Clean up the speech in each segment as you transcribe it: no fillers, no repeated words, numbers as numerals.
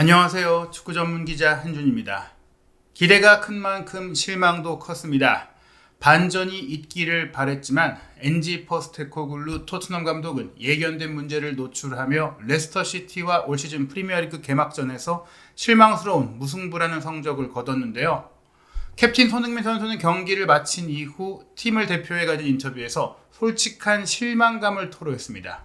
안녕하세요. 축구 전문 기자 한준입니다. 기대가 큰 만큼 실망도 컸습니다. 반전이 있기를 바랬지만 엔지 포스테코글루 토트넘 감독은 예견된 문제를 노출하며 레스터 시티와 올 시즌 프리미어리그 개막전에서 실망스러운 무승부라는 성적을 거뒀는데요. 캡틴 손흥민 선수는 경기를 마친 이후 팀을 대표해 가진 인터뷰에서 솔직한 실망감을 토로했습니다.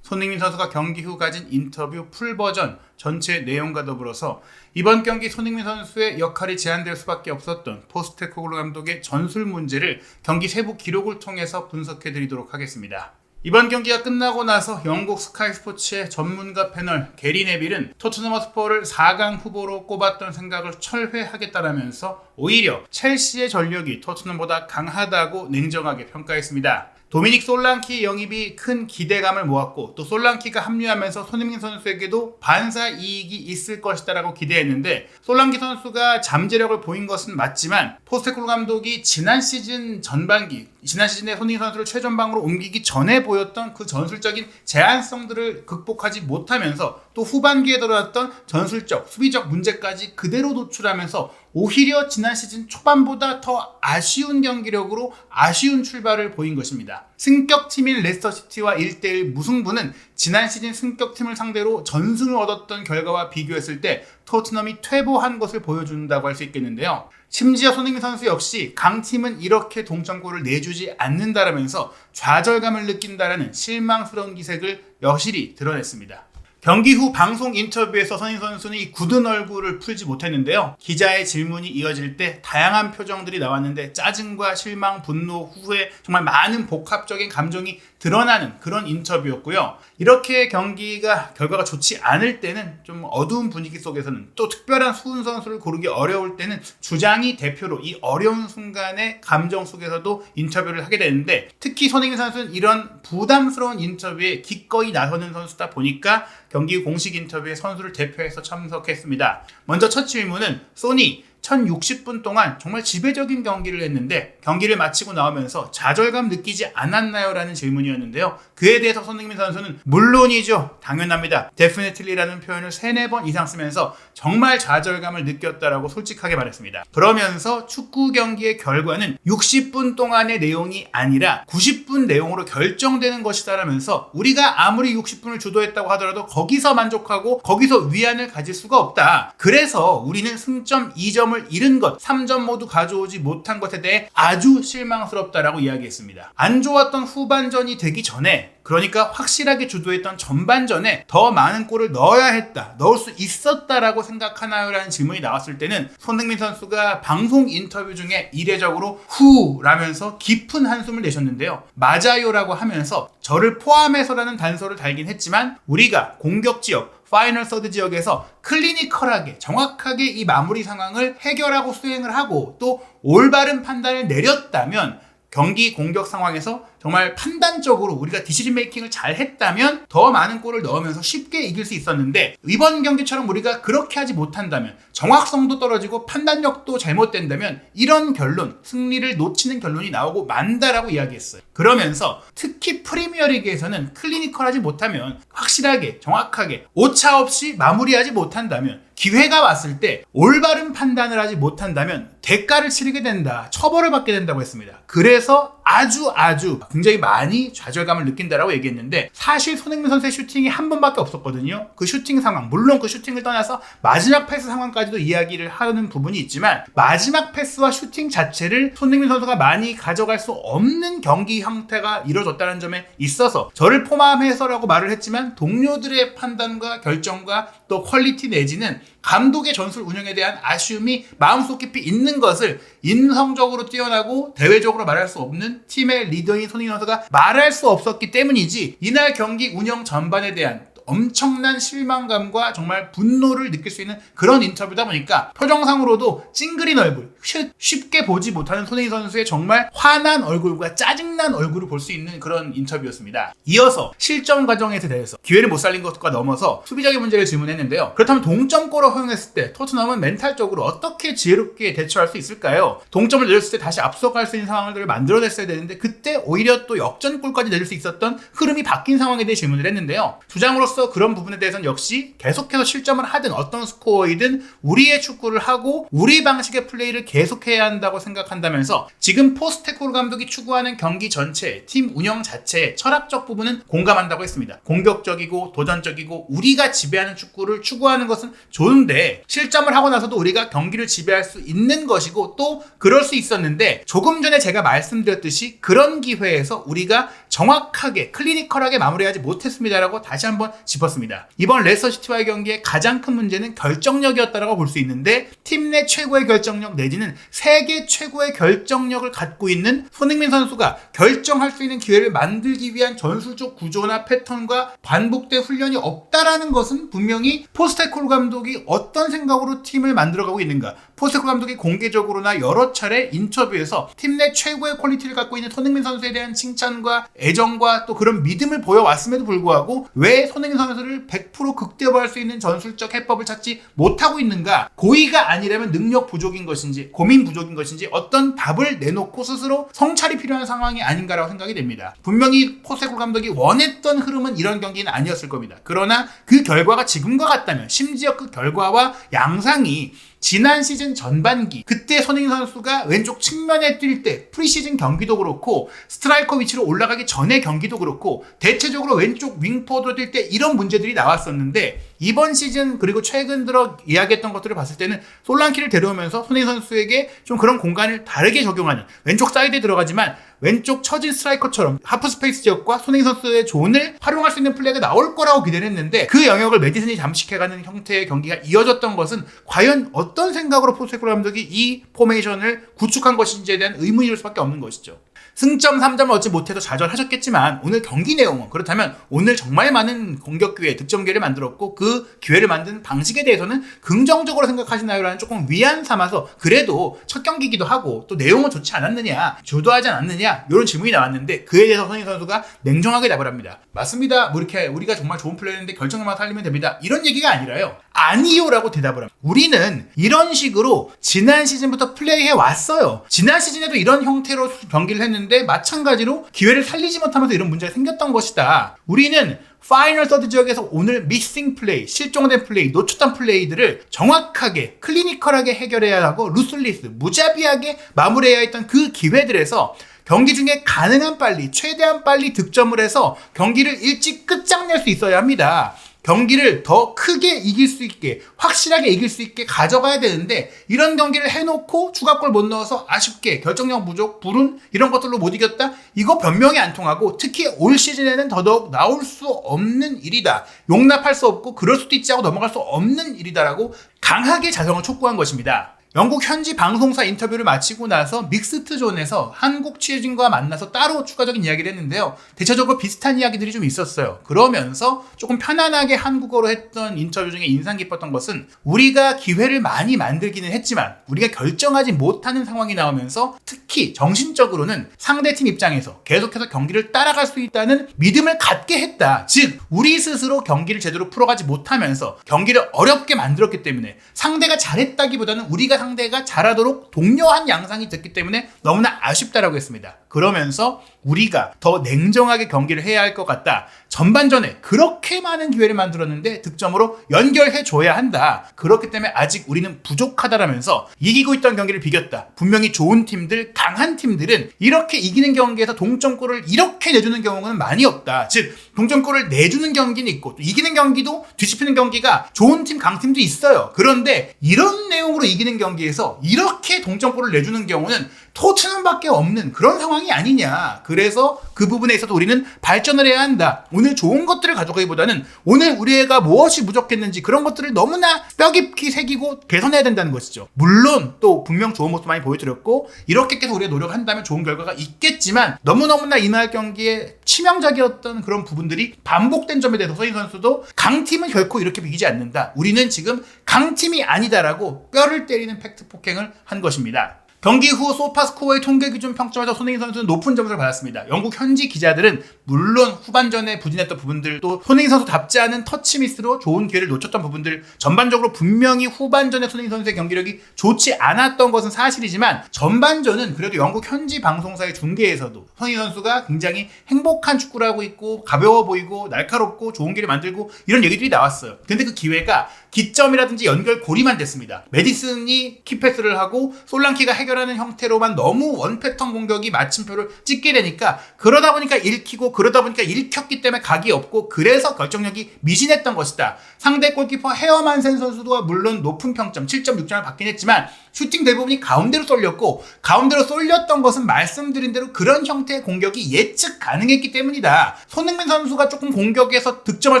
손흥민 선수가 경기 후 가진 인터뷰 풀버전 전체 내용과 더불어서 이번 경기 손흥민 선수의 역할이 제한될 수밖에 없었던 포스테코글루 감독의 전술 문제를 경기 세부 기록을 통해서 분석해 드리도록 하겠습니다. 이번 경기가 끝나고 나서 영국 스카이 스포츠의 전문가 패널 게리 네빌은 토트넘 허스퍼를 4강 후보로 꼽았던 생각을 철회하겠다라면서 오히려 첼시의 전력이 토트넘보다 강하다고 냉정하게 평가했습니다. 도미닉 솔랑키 영입이 큰 기대감을 모았고 또 솔랑키가 합류하면서 손흥민 선수에게도 반사 이익이 있을 것이다라고 기대했는데 솔랑키 선수가 잠재력을 보인 것은 맞지만 포스테코글루 감독이 지난 시즌에 손흥민 선수를 최전방으로 옮기기 전에 보였던 그 전술적인 제한성들을 극복하지 못하면서 또 후반기에 드러났던 전술적, 수비적 문제까지 그대로 노출하면서 오히려 지난 시즌 초반보다 더 아쉬운 경기력으로 아쉬운 출발을 보인 것입니다. 승격팀인 레스터시티와 1대1 무승부는 지난 시즌 승격팀을 상대로 전승을 얻었던 결과와 비교했을 때 토트넘이 퇴보한 것을 보여준다고 할 수 있겠는데요. 심지어 손흥민 선수 역시 강팀은 이렇게 동점골을 내주지 않는다라면서 좌절감을 느낀다라는 실망스러운 기색을 여실히 드러냈습니다. 경기 후 방송 인터뷰에서 손흥민 선수는 이 굳은 얼굴을 풀지 못했는데요. 기자의 질문이 이어질 때 다양한 표정들이 나왔는데 짜증과 실망, 분노, 후회 정말 많은 복합적인 감정이 드러나는 그런 인터뷰였고요. 이렇게 결과가 좋지 않을 때는 좀 어두운 분위기 속에서는 또 특별한 수훈 선수를 고르기 어려울 때는 주장이 대표로 이 어려운 순간의 감정 속에서도 인터뷰를 하게 되는데 특히 손흥민 선수는 이런 부담스러운 인터뷰에 기꺼이 나서는 선수다 보니까 경기 공식 인터뷰에 선수를 대표해서 참석했습니다. 먼저 첫 질문은 소니 1060분 동안 정말 지배적인 경기를 했는데 경기를 마치고 나오면서 좌절감 느끼지 않았나요? 라는 질문이었는데요. 그에 대해서 손흥민 선수는 물론이죠. 당연합니다. definitely라는 표현을 3-4번 이상 쓰면서 정말 좌절감을 느꼈다라고 솔직하게 말했습니다. 그러면서 축구 경기의 결과는 60분 동안의 내용이 아니라 90분 내용으로 결정되는 것이다라면서 우리가 아무리 60분을 주도했다고 하더라도 거기서 만족하고 거기서 위안을 가질 수가 없다. 그래서 우리는 승점 2점을 잃은 것, 3점 모두 가져오지 못한 것에 대해 아주 실망스럽다라고 이야기했습니다. 안 좋았던 후반전이 되기 전에 그러니까 확실하게 주도했던 전반전에 더 많은 골을 넣어야 했다, 넣을 수 있었다라고 생각하나요? 라는 질문이 나왔을 때는 손흥민 선수가 방송 인터뷰 중에 이례적으로 후라면서 깊은 한숨을 내셨는데요. 맞아요 라고 하면서 저를 포함해서라는 단서를 달긴 했지만 우리가 공격 지역 파이널 서드 지역에서 클리니컬하게 정확하게 이 마무리 상황을 해결하고 수행을 하고 또 올바른 판단을 내렸다면 경기 공격 상황에서 정말 판단적으로 우리가 디시전 메이킹을 잘 했다면 더 많은 골을 넣으면서 쉽게 이길 수 있었는데 이번 경기처럼 우리가 그렇게 하지 못한다면 정확성도 떨어지고 판단력도 잘못된다면 이런 결론, 승리를 놓치는 결론이 나오고 만다라고 이야기했어요. 그러면서 특히 프리미어리그에서는 클리니컬하지 못하면 확실하게 정확하게 오차 없이 마무리하지 못한다면 기회가 왔을 때 올바른 판단을 하지 못한다면 대가를 치르게 된다, 처벌을 받게 된다고 했습니다. 그래서 아주 굉장히 많이 좌절감을 느낀다라고 얘기했는데 사실 손흥민 선수의 슈팅이 한 번밖에 없었거든요. 그 슈팅 상황, 물론 그 슈팅을 떠나서 마지막 패스 상황까지도 이야기를 하는 부분이 있지만 마지막 패스와 슈팅 자체를 손흥민 선수가 많이 가져갈 수 없는 경기 형태가 이루어졌다는 점에 있어서 저를 포함해서라고 말을 했지만 동료들의 판단과 결정과 또 퀄리티 내지는 감독의 전술 운영에 대한 아쉬움이 마음속 깊이 있는 것을 인성적으로 뛰어나고 대외적으로 말할 수 없는 팀의 리더인 손흥민 선수가 말할 수 없었기 때문이지 이날 경기 운영 전반에 대한 엄청난 실망감과 정말 분노를 느낄 수 있는 그런 인터뷰다 보니까 표정상으로도 찡그린 얼굴, 쉽게 보지 못하는 손흥민 선수의 정말 화난 얼굴과 짜증난 얼굴을 볼 수 있는 그런 인터뷰였습니다. 이어서 실점 과정에 대해서 기회를 못 살린 것과 넘어서 수비적인 문제를 질문했는데요. 그렇다면 동점골을 허용했을 때 토트넘은 멘탈적으로 어떻게 지혜롭게 대처할 수 있을까요? 동점을 내줬을 때 다시 앞서갈 수 있는 상황들을 만들어냈어야 되는데 그때 오히려 또 역전골까지 내줄 수 있었던 흐름이 바뀐 상황에 대해 질문을 했는데요. 주장으로서 그런 부분에 대해서는 역시 계속해서 실점을 하든 어떤 스코어이든 우리의 축구를 하고 우리 방식의 플레이를 계속해야 한다고 생각한다면서 지금 포스테코글루 감독이 추구하는 경기 전체, 팀 운영 자체의 철학적 부분은 공감한다고 했습니다. 공격적이고 도전적이고 우리가 지배하는 축구를 추구하는 것은 좋은데 실점을 하고 나서도 우리가 경기를 지배할 수 있는 것이고 또 그럴 수 있었는데 조금 전에 제가 말씀드렸듯이 그런 기회에서 우리가 정확하게 클리니컬하게 마무리하지 못했습니다라고 다시 한번 짚었습니다. 이번 레스터시티와의 경기의 가장 큰 문제는 결정력이었다라고 볼 수 있는데 팀 내 최고의 결정력 내지는 세계 최고의 결정력을 갖고 있는 손흥민 선수가 결정할 수 있는 기회를 만들기 위한 전술적 구조나 패턴과 반복된 훈련이 없다라는 것은 분명히 포스테코글루 감독이 어떤 생각으로 팀을 만들어가고 있는가. 포스테코글루 감독이 공개적으로나 여러 차례 인터뷰에서 팀 내 최고의 퀄리티를 갖고 있는 손흥민 선수에 대한 칭찬과 애정과 또 그런 믿음을 보여왔음에도 불구하고 왜 손흥민 선수를 100% 극대화할 수 있는 전술적 해법을 찾지 못하고 있는가. 고의가 아니라면 능력 부족인 것인지 고민 부족인 것인지 어떤 답을 내놓고 스스로 성찰이 필요한 상황이 아닌가라고 생각이 됩니다. 분명히 포스테코글루 감독이 원했던 흐름은 이런 경기는 아니었을 겁니다. 그러나 그 결과가 지금과 같다면 심지어 그 결과와 양상이 지난 시즌 전반기 그때 손흥민 선수가 왼쪽 측면에 뛸 때 프리시즌 경기도 그렇고 스트라이커 위치로 올라가기 전에 경기도 그렇고 대체적으로 왼쪽 윙포드로 뛸 때 이런 문제들이 나왔었는데 이번 시즌 그리고 최근 들어 이야기했던 것들을 봤을 때는 솔랑키를 데려오면서 손흥민 선수에게 좀 그런 공간을 다르게 적용하는 왼쪽 사이드에 들어가지만 왼쪽 처진 스트라이커처럼 하프 스페이스 지역과 손흥민 선수의 존을 활용할 수 있는 플레이가 나올 거라고 기대를 했는데 그 영역을 메디슨이 잠식해가는 형태의 경기가 이어졌던 것은 과연 어떤 생각으로 포스테코글루 감독이 이 포메이션을 구축한 것인지에 대한 의문일 수밖에 없는 것이죠. 승점 3점을 얻지 못해도 좌절하셨겠지만 오늘 경기 내용은 그렇다면 오늘 정말 많은 공격 기회, 득점 기회를 만들었고 그 기회를 만든 방식에 대해서는 긍정적으로 생각하시나요? 라는 조금 위안 삼아서 그래도 첫 경기이기도 하고 또 내용은 좋지 않았느냐, 주도하지 않았느냐 이런 질문이 나왔는데 그에 대해서 손흥민 선수가 냉정하게 답을 합니다. 맞습니다. 뭐 이렇게 우리가 정말 좋은 플레이였는데 결정력만 살리면 됩니다. 이런 얘기가 아니라요. 아니요 라고 대답을 합니다. 우리는 이런 식으로 지난 시즌부터 플레이해 왔어요. 지난 시즌에도 이런 형태로 경기를 했는데 마찬가지로 기회를 살리지 못하면서 이런 문제가 생겼던 것이다. 우리는 파이널 서드 지역에서 오늘 미싱 플레이, 실종된 플레이, 놓쳤던 플레이들을 정확하게 클리니컬하게 해결해야 하고 루슬리스, 무자비하게 마무리해야 했던 그 기회들에서 경기 중에 가능한 빨리, 최대한 빨리 득점을 해서 경기를 일찍 끝장낼 수 있어야 합니다. 경기를 더 크게 이길 수 있게 확실하게 이길 수 있게 가져가야 되는데 이런 경기를 해놓고 추가골 못 넣어서 아쉽게 결정력 부족, 불운 이런 것들로 못 이겼다? 이거 변명이 안 통하고 특히 올 시즌에는 더더욱 나올 수 없는 일이다. 용납할 수 없고 그럴 수도 있지 하고 넘어갈 수 없는 일이다라고 강하게 자성을 촉구한 것입니다. 영국 현지 방송사 인터뷰를 마치고 나서 믹스트 존에서 한국 취재진과 만나서 따로 추가적인 이야기를 했는데요. 대체적으로 비슷한 이야기들이 좀 있었어요. 그러면서 조금 편안하게 한국어로 했던 인터뷰 중에 인상 깊었던 것은 우리가 기회를 많이 만들기는 했지만 우리가 결정하지 못하는 상황이 나오면서 특히 정신적으로는 상대팀 입장에서 계속해서 경기를 따라갈 수 있다는 믿음을 갖게 했다. 즉 우리 스스로 경기를 제대로 풀어가지 못하면서 경기를 어렵게 만들었기 때문에 상대가 잘했다기보다는 우리가 상대가 잘하도록 독려한 양상이 됐기 때문에 너무나 아쉽다라고 했습니다. 그러면서 우리가 더 냉정하게 경기를 해야 할 것 같다. 전반전에 그렇게 많은 기회를 만들었는데 득점으로 연결해줘야 한다. 그렇기 때문에 아직 우리는 부족하다라면서 이기고 있던 경기를 비겼다. 분명히 좋은 팀들, 강한 팀들은 이렇게 이기는 경기에서 동점골을 이렇게 내주는 경우는 많이 없다. 즉 동점골을 내주는 경기는 있고 또 이기는 경기도 뒤집히는 경기가 좋은 팀, 강팀도 있어요. 그런데 이런 내용으로 이기는 경기에서 이렇게 동점골을 내주는 경우는 토트넘밖에 없는 그런 상황이 아니냐. 그래서 그 부분에 있어서 우리는 발전을 해야 한다. 오늘 좋은 것들을 가져가기보다는 오늘 우리 애가 무엇이 부족했는지 그런 것들을 너무나 뼈 깊이 새기고 개선해야 된다는 것이죠. 물론 또 분명 좋은 모습 많이 보여드렸고 이렇게 계속 우리가 노력한다면 좋은 결과가 있겠지만 너무너무나 이날 경기에 치명적이었던 그런 부분들이 반복된 점에 대해서 손흥민 선수도 강팀은 결코 이렇게 비기지 않는다. 우리는 지금 강팀이 아니다라고 뼈를 때리는 팩트 폭행을 한 것입니다. 경기 후 소파스코어의 통계 기준 평점에서 손흥민 선수는 높은 점수를 받았습니다. 영국 현지 기자들은 물론 후반전에 부진했던 부분들도 손흥민 선수답지 않은 터치 미스로 좋은 기회를 놓쳤던 부분들 전반적으로 분명히 후반전에 손흥민 선수의 경기력이 좋지 않았던 것은 사실이지만 전반전은 그래도 영국 현지 방송사의 중계에서도 손흥민 선수가 굉장히 행복한 축구를 하고 있고 가벼워 보이고 날카롭고 좋은 기회를 만들고 이런 얘기들이 나왔어요. 근데 그 기회가 기점이라든지 연결고리만 됐습니다. 메디슨이 키패스를 하고 솔랑키가 해결하는 형태로만 너무 원패턴 공격이 마침표를 찍게 되니까 그러다 보니까 읽혔기 때문에 각이 없고 그래서 결정력이 미진했던 것이다. 상대 골키퍼 헤어만센 선수도 물론 높은 평점 7.6점을 받긴 했지만 슈팅 대부분이 가운데로 쏠렸고 가운데로 쏠렸던 것은 말씀드린 대로 그런 형태의 공격이 예측 가능했기 때문이다. 손흥민 선수가 조금 공격에서 득점할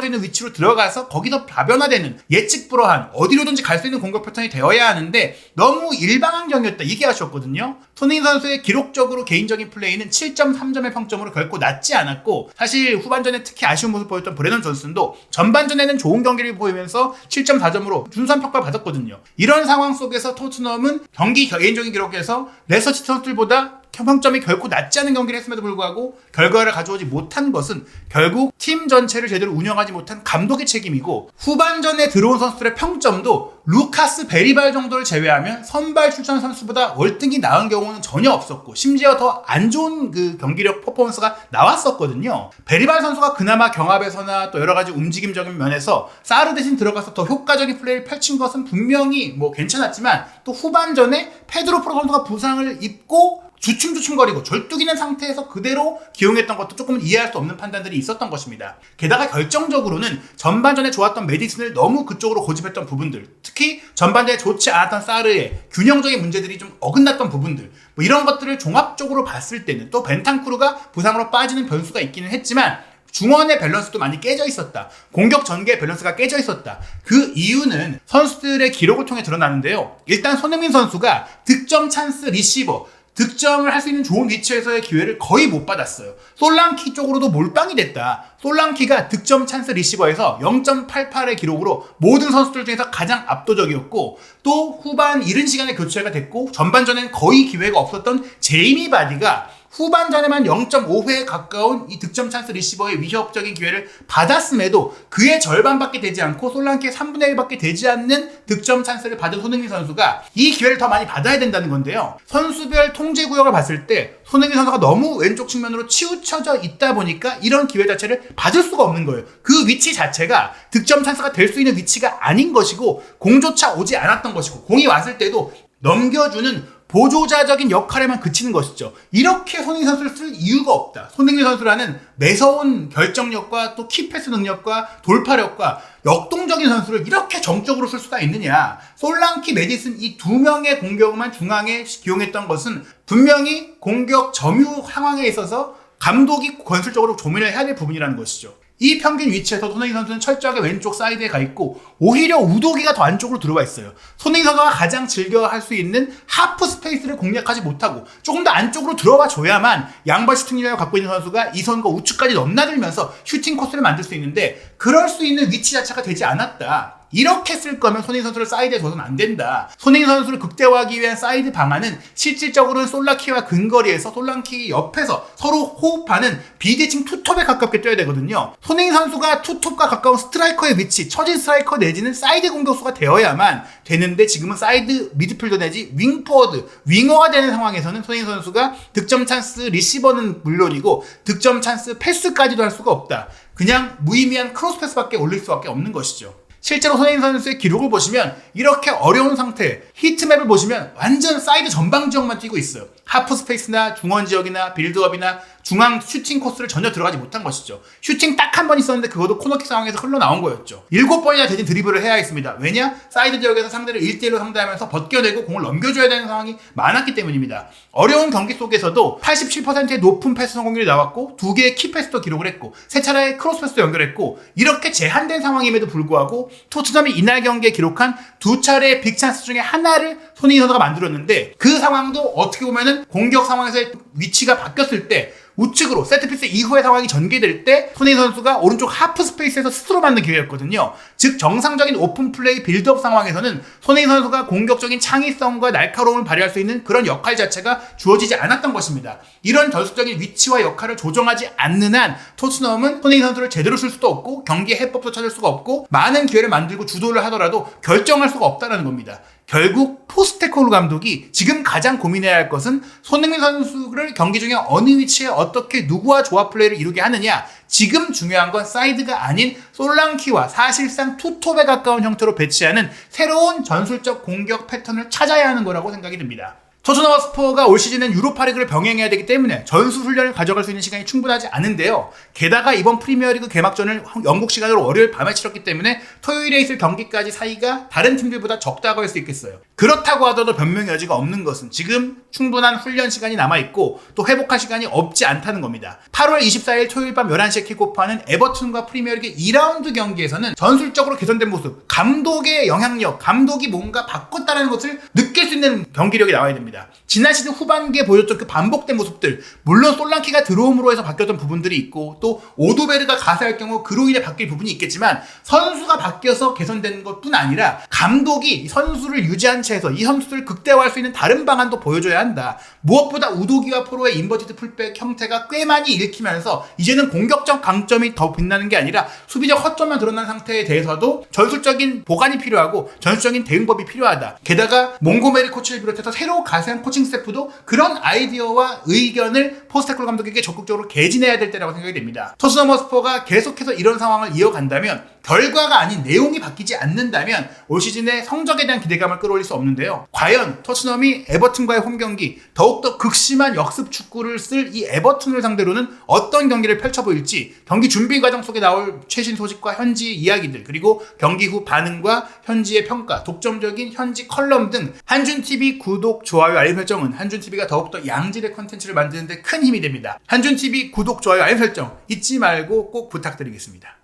수 있는 위치로 들어가서 거기서 다변화되는 예측 불허한 어디로든지 갈 수 있는 공격 패턴이 되어야 하는데 너무 일방향적이었다. 이게 아쉬웠거든요. 손흥민 선수의 기록적으로 개인적인 플레이는 7.3점의 평점으로 결코 낮지 않았고 사실 후반전에 특히 아쉬운 모습을 보였던 브레넌 존슨도 전반전에는 좋은 경기를 보이면서 7.4점으로 준수한 평가를 받았거든요. 이런 상황 속에서 토트넘은 경기 개인적인 기록에서 레스터시티 선수들보다 평점이 결코 낮지 않은 경기를 했음에도 불구하고 결과를 가져오지 못한 것은 결국 팀 전체를 제대로 운영하지 못한 감독의 책임이고 후반전에 들어온 선수들의 평점도 루카스 베리발 정도를 제외하면 선발 출전 선수보다 월등히 나은 경우는 전혀 없었고 심지어 더 안 좋은 그 경기력 퍼포먼스가 나왔었거든요. 베리발 선수가 그나마 경합에서나 또 여러 가지 움직임적인 면에서 사르 대신 들어가서 더 효과적인 플레이를 펼친 것은 분명히 뭐 괜찮았지만 또 후반전에 페드로 포로 선수가 부상을 입고 주춤주춤거리고 절뚝이는 상태에서 그대로 기용했던 것도 조금은 이해할 수 없는 판단들이 있었던 것입니다. 게다가 결정적으로는 전반전에 좋았던 메디슨을 너무 그쪽으로 고집했던 부분들, 특히 전반전에 좋지 않았던 사르의 균형적인 문제들이 좀 어긋났던 부분들, 뭐 이런 것들을 종합적으로 봤을 때는 또 벤탄쿠르가 부상으로 빠지는 변수가 있기는 했지만 중원의 밸런스도 많이 깨져 있었다. 공격 전개의 밸런스가 깨져 있었다. 그 이유는 선수들의 기록을 통해 드러나는데요. 일단 손흥민 선수가 득점 찬스 리시버, 득점을 할 수 있는 좋은 위치에서의 기회를 거의 못 받았어요. 솔랑키 쪽으로도 몰빵이 됐다. 솔랑키가 득점 찬스 리시버에서 0.88의 기록으로 모든 선수들 중에서 가장 압도적이었고 또 후반 이른 시간에 교체가 됐고 전반전에는 거의 기회가 없었던 제이미 바디가 후반전에만 0.5회에 가까운 이 득점 찬스 리시버의 위협적인 기회를 받았음에도 그의 절반밖에 되지 않고 솔랑키의 3분의 1밖에 되지 않는 득점 찬스를 받은 손흥민 선수가 이 기회를 더 많이 받아야 된다는 건데요. 선수별 통제 구역을 봤을 때 손흥민 선수가 너무 왼쪽 측면으로 치우쳐져 있다 보니까 이런 기회 자체를 받을 수가 없는 거예요. 그 위치 자체가 득점 찬스가 될 수 있는 위치가 아닌 것이고 공조차 오지 않았던 것이고 공이 왔을 때도 넘겨주는 보조자적인 역할에만 그치는 것이죠. 이렇게 손흥민 선수를 쓸 이유가 없다. 손흥민 선수라는 매서운 결정력과 또 키패스 능력과 돌파력과 역동적인 선수를 이렇게 정적으로 쓸 수가 있느냐. 솔랑키, 메디슨 이 두 명의 공격만 중앙에 기용했던 것은 분명히 공격 점유 상황에 있어서 감독이 건설적으로 조민을 해야 될 부분이라는 것이죠. 이 평균 위치에서 손흥민 선수는 철저하게 왼쪽 사이드에 가 있고 오히려 우도기가 더 안쪽으로 들어와 있어요. 손흥민 선수가 가장 즐겨 할 수 있는 하프 스페이스를 공략하지 못하고 조금 더 안쪽으로 들어와 줘야만 양발 슈팅 능력을 갖고 있는 선수가 이 선과 우측까지 넘나들면서 슈팅 코스를 만들 수 있는데 그럴 수 있는 위치 자체가 되지 않았다. 이렇게 쓸 거면 손흥민 선수를 사이드에 둬서는 안 된다. 손흥민 선수를 극대화하기 위한 사이드 방안은 실질적으로는 솔랑키와 근거리에서 솔랑키 옆에서 서로 호흡하는 비대칭 투톱에 가깝게 뛰어야 되거든요. 손흥민 선수가 투톱과 가까운 스트라이커의 위치, 처진 스트라이커 내지는 사이드 공격수가 되어야만 되는데 지금은 사이드 미드필더 내지 윙포워드, 윙어가 되는 상황에서는 손흥민 선수가 득점 찬스 리시버는 물론이고 득점 찬스 패스까지도 할 수가 없다. 그냥 무의미한 크로스 패스밖에 올릴 수밖에 없는 것이죠. 실제로 손흥민 선수의 기록을 보시면 이렇게 어려운 상태, 히트맵을 보시면 완전 사이드 전방 지역만 뛰고 있어요. 하프 스페이스나 중원 지역이나 빌드업이나 중앙 슈팅 코스를 전혀 들어가지 못한 것이죠. 슈팅 딱 한 번 있었는데 그것도 코너킥 상황에서 흘러나온 거였죠. 7번이나 대진 드리블을 해야 했습니다. 왜냐? 사이드 지역에서 상대를 1대1로 상대하면서 벗겨내고 공을 넘겨줘야 되는 상황이 많았기 때문입니다. 어려운 경기 속에서도 87%의 높은 패스 성공률이 나왔고 2개의 키패스도 기록을 했고 3차례의 크로스패스도 연결했고 이렇게 제한된 상황임에도 불구하고 토트넘이 이날 경기에 기록한 2차례의 빅찬스 중에 하나를 손흥민 선수가 만들었는데 그 상황도 어떻게 보면은 공격 상황에서의 위치가 바뀌었을 때 우측으로 세트피스 이후의 상황이 전개될 때 손흥민 선수가 오른쪽 하프 스페이스에서 스스로 만든 기회였거든요. 즉 정상적인 오픈 플레이 빌드업 상황에서는 손흥민 선수가 공격적인 창의성과 날카로움을 발휘할 수 있는 그런 역할 자체가 주어지지 않았던 것입니다. 이런 전술적인 위치와 역할을 조정하지 않는 한 토트넘은 손흥민 선수를 제대로 쓸 수도 없고 경기의 해법도 찾을 수가 없고 많은 기회를 만들고 주도를 하더라도 결정할 수가 없다는 겁니다. 결국 포스테코글루 감독이 지금 가장 고민해야 할 것은 손흥민 선수를 경기 중에 어느 위치에 어떻게 누구와 조합 플레이를 이루게 하느냐. 지금 중요한 건 사이드가 아닌 솔랑키와 사실상 투톱에 가까운 형태로 배치하는 새로운 전술적 공격 패턴을 찾아야 하는 거라고 생각이 듭니다. 토트넘 허스퍼가 올 시즌은 유로파리그를 병행해야 되기 때문에 전술 훈련을 가져갈 수 있는 시간이 충분하지 않은데요. 게다가 이번 프리미어리그 개막전을 영국 시간으로 월요일 밤에 치렀기 때문에 토요일에 있을 경기까지 사이가 다른 팀들보다 적다고 할 수 있겠어요. 그렇다고 하더라도 변명의 여지가 없는 것은 지금 충분한 훈련 시간이 남아있고 또 회복할 시간이 없지 않다는 겁니다. 8월 24일 토요일 밤 11시에 킥오프하는 에버튼과 프리미어리그 2라운드 경기에서는 전술적으로 개선된 모습, 감독의 영향력, 감독이 뭔가 바꿨다는 것을 느낄 수 있는 경기력이 나와야 됩니다. 지난 시즌 후반기에 보여줬던 그 반복된 모습들, 물론 솔랑키가 들어옴으로 해서 바뀌었던 부분들이 있고 또 오도베르가 가세할 경우 그로 인해 바뀔 부분이 있겠지만 선수가 바뀌어서 개선된 것뿐 아니라 감독이 선수를 유지한 채에서 이 선수를 극대화할 수 있는 다른 방안도 보여줘야 한다. 무엇보다 우도기와 포로의 인버티드 풀백 형태가 꽤 많이 읽히면서 이제는 공격적 강점이 더 빛나는 게 아니라 수비적 허점만 드러난 상태에 대해서도 전술적인 보완이 필요하고 전술적인 대응법이 필요하다. 게다가 몽고메리 코치를 비롯해서 새로 가세한 코칭 스태프도 그런 아이디어와 의견을 포스테코글루 감독에게 적극적으로 개진해야 될 때라고 생각이 됩니다. 토트넘 허스퍼가 계속해서 이런 상황을 이어간다면 결과가 아닌 내용이 바뀌지 않는다면 올 시즌의 성적에 대한 기대감을 끌어올릴 수 없는데요. 과연 토트넘이 에버튼과의 홈경기 더욱더 극심한 역습 축구를 쓸 이 에버튼을 상대로는 어떤 경기를 펼쳐 보일지 경기 준비 과정 속에 나올 최신 소식과 현지 이야기들 그리고 경기 후 반응과 현지의 평가, 독점적인 현지 컬럼 등 한준TV 구독, 좋아요, 알림 설정은 한준TV가 더욱더 양질의 컨텐츠를 만드는 데 큰 힘이 됩니다. 한준TV 구독, 좋아요, 알림 설정 잊지 말고 꼭 부탁드리겠습니다.